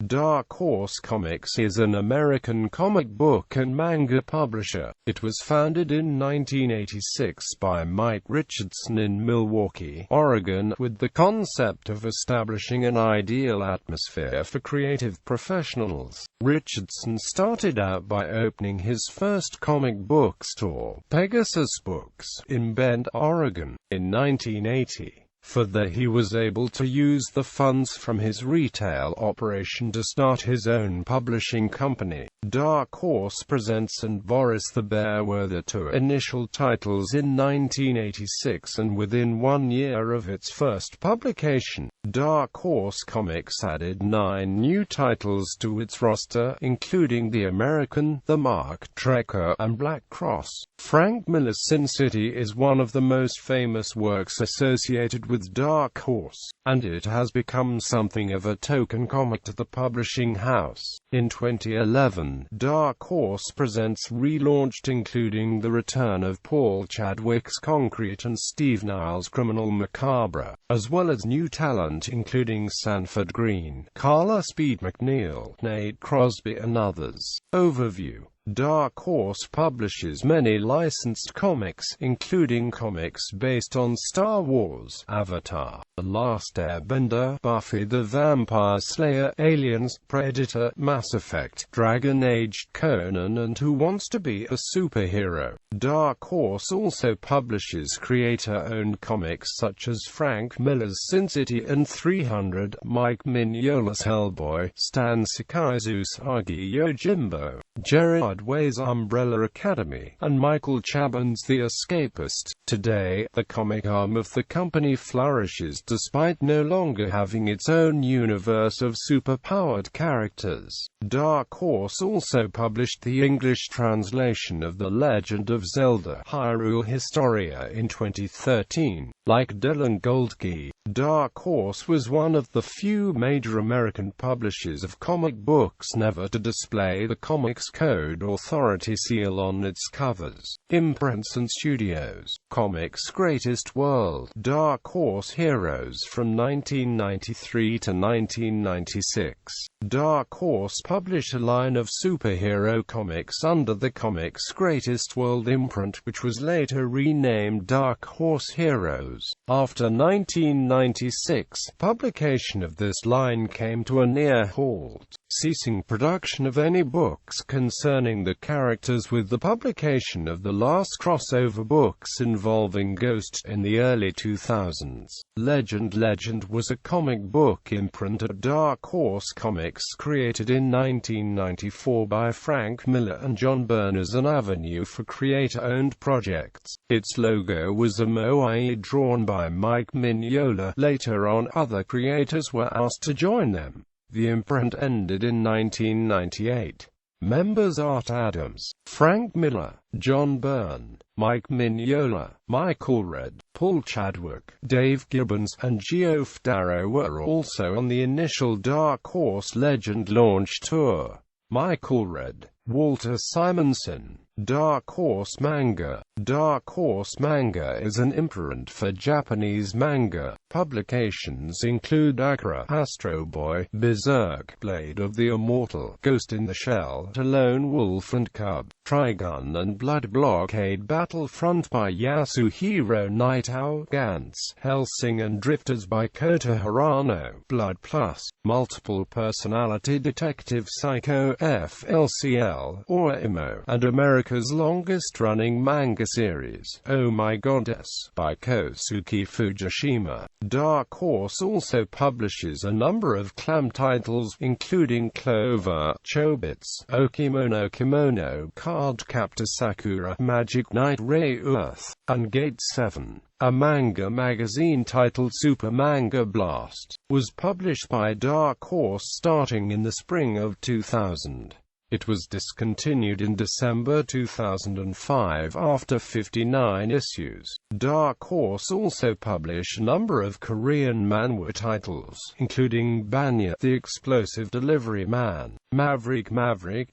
Dark Horse Comics is an American comic book and manga publisher. It was founded in 1986 by Mike Richardson in Milwaukie, Oregon, with the concept of establishing an ideal atmosphere for creative professionals. Richardson started out by opening his first comic book store, Pegasus Books, in Bend, Oregon, in 1980. Further, he was able to use the funds from his retail operation to start his own publishing company. Dark Horse Presents and Boris the Bear were the two initial titles in 1986, and within 1 year of its first publication, Dark Horse Comics added 9 new titles to its roster, including The American, The Mark, Trekker, and Black Cross. Frank Miller's Sin City is one of the most famous works associated with Dark Horse, and it has become something of a token comic to the publishing house. In 2011, Dark Horse Presents relaunched, including the return of Paul Chadwick's Concrete and Steve Niles' Criminal Macabre, as well as new talent including Sanford Green, Carla Speed McNeil, Nate Crosby and others. Overview. Dark Horse publishes many licensed comics, including comics based on Star Wars, Avatar, The Last Airbender, Buffy the Vampire Slayer, Aliens, Predator, Mass Effect, Dragon Age, Conan, and Who Wants to Be a Superhero. Dark Horse also publishes creator-owned comics such as Frank Miller's Sin City and 300, Mike Mignola's Hellboy, Stan Sakai's Usagi Yojimbo, Gerard Way's Umbrella Academy, and Michael Chabon's The Escapist. Today, the comic arm of the company flourishes despite no longer having its own universe of superpowered characters. Dark Horse also published the English translation of The Legend of Zelda: Hyrule Historia in 2013. Like Dylan Goldkey, Dark Horse was one of the few major American publishers of comic books never to display the Comics Code Authority seal on its covers. Imprints and Studios. Comics Greatest World. Dark Horse Heroes from 1993 to 1996. Dark Horse published a line of superhero comics under the Comics Greatest World imprint, which was later renamed Dark Horse Heroes. After 1996, publication of this line came to a near halt, ceasing production of any books concerning the characters with the publication of the last crossover books involving Ghost in the early 2000s. Legend was a comic book imprint at Dark Horse Comics created in 1994 by Frank Miller and John Byrne as an avenue for creator-owned projects. Its logo was a moai drawn by Mike Mignola. Later on, other creators were asked to join them. The imprint ended in 1998. Members: Art Adams, Frank Miller, John Byrne, Mike Mignola, Michael Red, Paul Chadwick, Dave Gibbons, and Geoff Darrow were also on the initial Dark Horse Legend launch tour. Michael Red, Walter Simonson. Dark Horse Manga. Dark Horse Manga is an imprint for Japanese manga. Publications include Akira, Astro Boy, Berserk, Blade of the Immortal, Ghost in the Shell, Lone Wolf and Cub, Trigun and Blood Blockade, Battlefront by Yasuhiro Nightow, Gantz, Hellsing and Drifters by Kota Hirano, Blood Plus, Multiple Personality Detective Psycho FLCL, or IMO, and America's longest-running manga series, Oh My Goddess, by Kosuke Fujishima. Dark Horse also publishes a number of clam titles, including Clover, Chobits, Okimono Kimono, Cardcaptor Sakura, Magic Knight Ray Earth, and Gate 7. A manga magazine titled Super Manga Blast was published by Dark Horse starting in the spring of 2000. It was discontinued in December 2005 after 59 issues. Dark Horse also published a number of Korean manhwa titles, including Banya, the Explosive Delivery Man. Maverick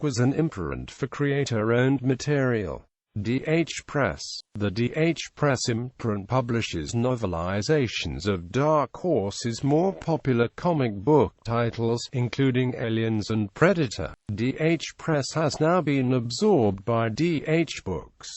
was an imprint for creator-owned material. DH Press. The DH Press imprint publishes novelizations of Dark Horse's more popular comic book titles, including Aliens and Predator. DH Press has now been absorbed by DH Books.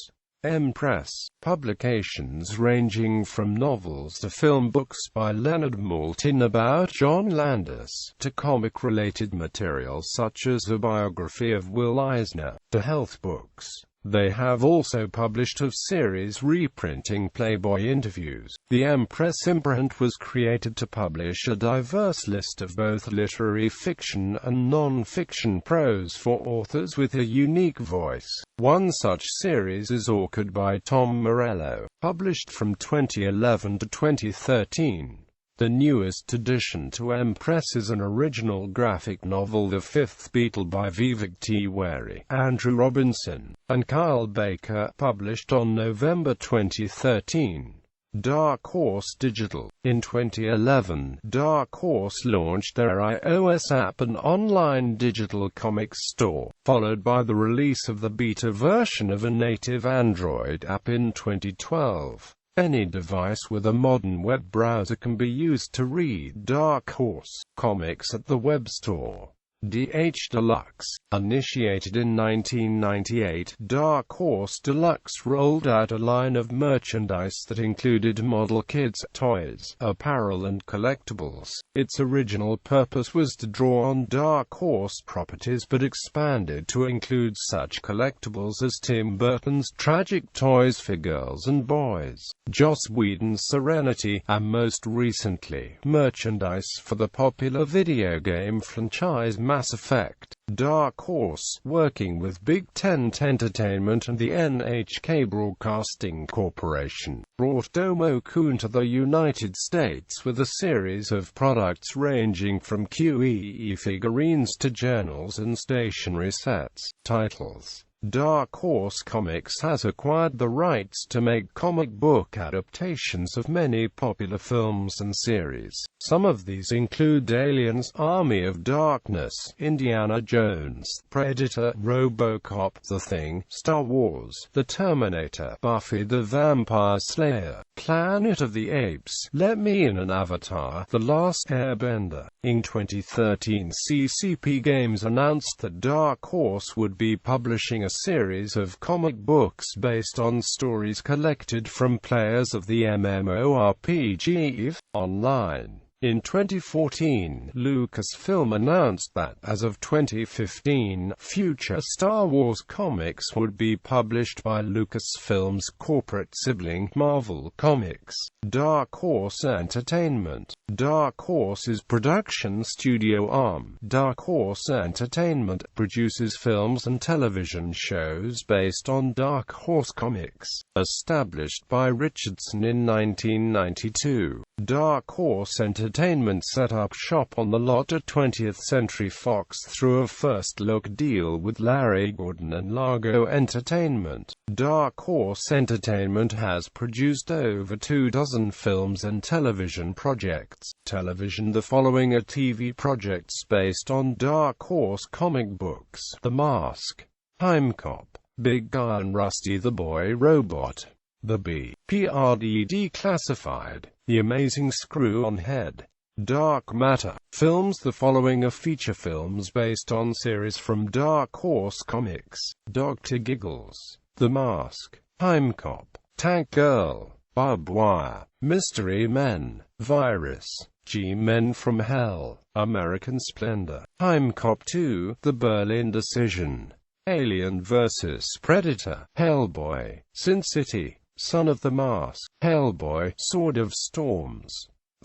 M Press. Publications ranging from novels to film books by Leonard Maltin about John Landis, to comic-related material such as a biography of Will Eisner, to health books. They have also published a series reprinting Playboy interviews. The M Press imprint was created to publish a diverse list of both literary fiction and non-fiction prose for authors with a unique voice. One such series is Orchid by Tom Morello, published from 2011 to 2013. The newest addition to M Press is an original graphic novel, The Fifth Beatle by Vivek T. Wary, Andrew Robinson, and Kyle Baker, published on November 2013. Dark Horse Digital. In 2011, Dark Horse launched their iOS app, an online digital comics store, followed by the release of the beta version of a native Android app in 2012. Any device with a modern web browser can be used to read Dark Horse comics at the web store. DH Deluxe. Initiated in 1998, Dark Horse Deluxe rolled out a line of merchandise that included model kits, toys, apparel and collectibles. Its original purpose was to draw on Dark Horse properties, but expanded to include such collectibles as Tim Burton's Tragic Toys for Girls and Boys, Joss Whedon's Serenity, and most recently, merchandise for the popular video game franchise Mass Effect. Dark Horse, working with Big Tent Entertainment and the NHK Broadcasting Corporation, brought Domo-kun to the United States with a series of products ranging from QEE figurines to journals and stationery sets. Titles. Dark Horse Comics has acquired the rights to make comic book adaptations of many popular films and series. Some of these include Aliens, Army of Darkness, Indiana Jones, Predator, RoboCop, The Thing, Star Wars, The Terminator, Buffy the Vampire Slayer, Planet of the Apes, Let Me In, and Avatar: The Last Airbender. In 2013, CCP Games announced that Dark Horse would be publishing a series of comic books based on stories collected from players of the MMORPG EVE Online. In 2014, Lucasfilm announced that, as of 2015, future Star Wars comics would be published by Lucasfilm's corporate sibling, Marvel Comics. Dark Horse Entertainment. Dark Horse's production studio arm, Dark Horse Entertainment, produces films and television shows based on Dark Horse comics. Established by Richardson in 1992, Dark Horse Entertainment set up shop on the lot at 20th Century Fox through a first-look deal with Larry Gordon and Largo Entertainment. Dark Horse Entertainment has produced over 24 films and television projects. Television. The following are TV projects based on Dark Horse comic books: The Mask, Time Cop, Big Guy and Rusty the Boy Robot, The Bee, PRD Declassified, The Amazing Screw-On Head, Dark Matter. Films. The following are feature films based on series from Dark Horse Comics: Dr. Giggles, The Mask, Time Cop, Tank Girl, Barbed Wire, Mystery Men, Virus, G-Men from Hell, American Splendor, Time Cop 2, The Berlin Decision, Alien vs. Predator, Hellboy, Sin City, Son of the Mask, Hellboy, Sword of Storms,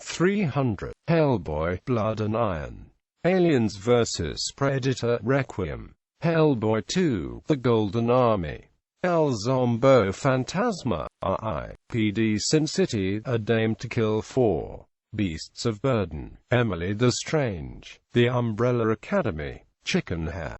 300, Hellboy, Blood and Iron, Aliens vs. Predator, Requiem, Hellboy 2, The Golden Army, El Zombo Fantasma, R.I.P.D. Sin City, A Dame to Kill 4, Beasts of Burden, Emily the Strange, The Umbrella Academy, Chicken Hair,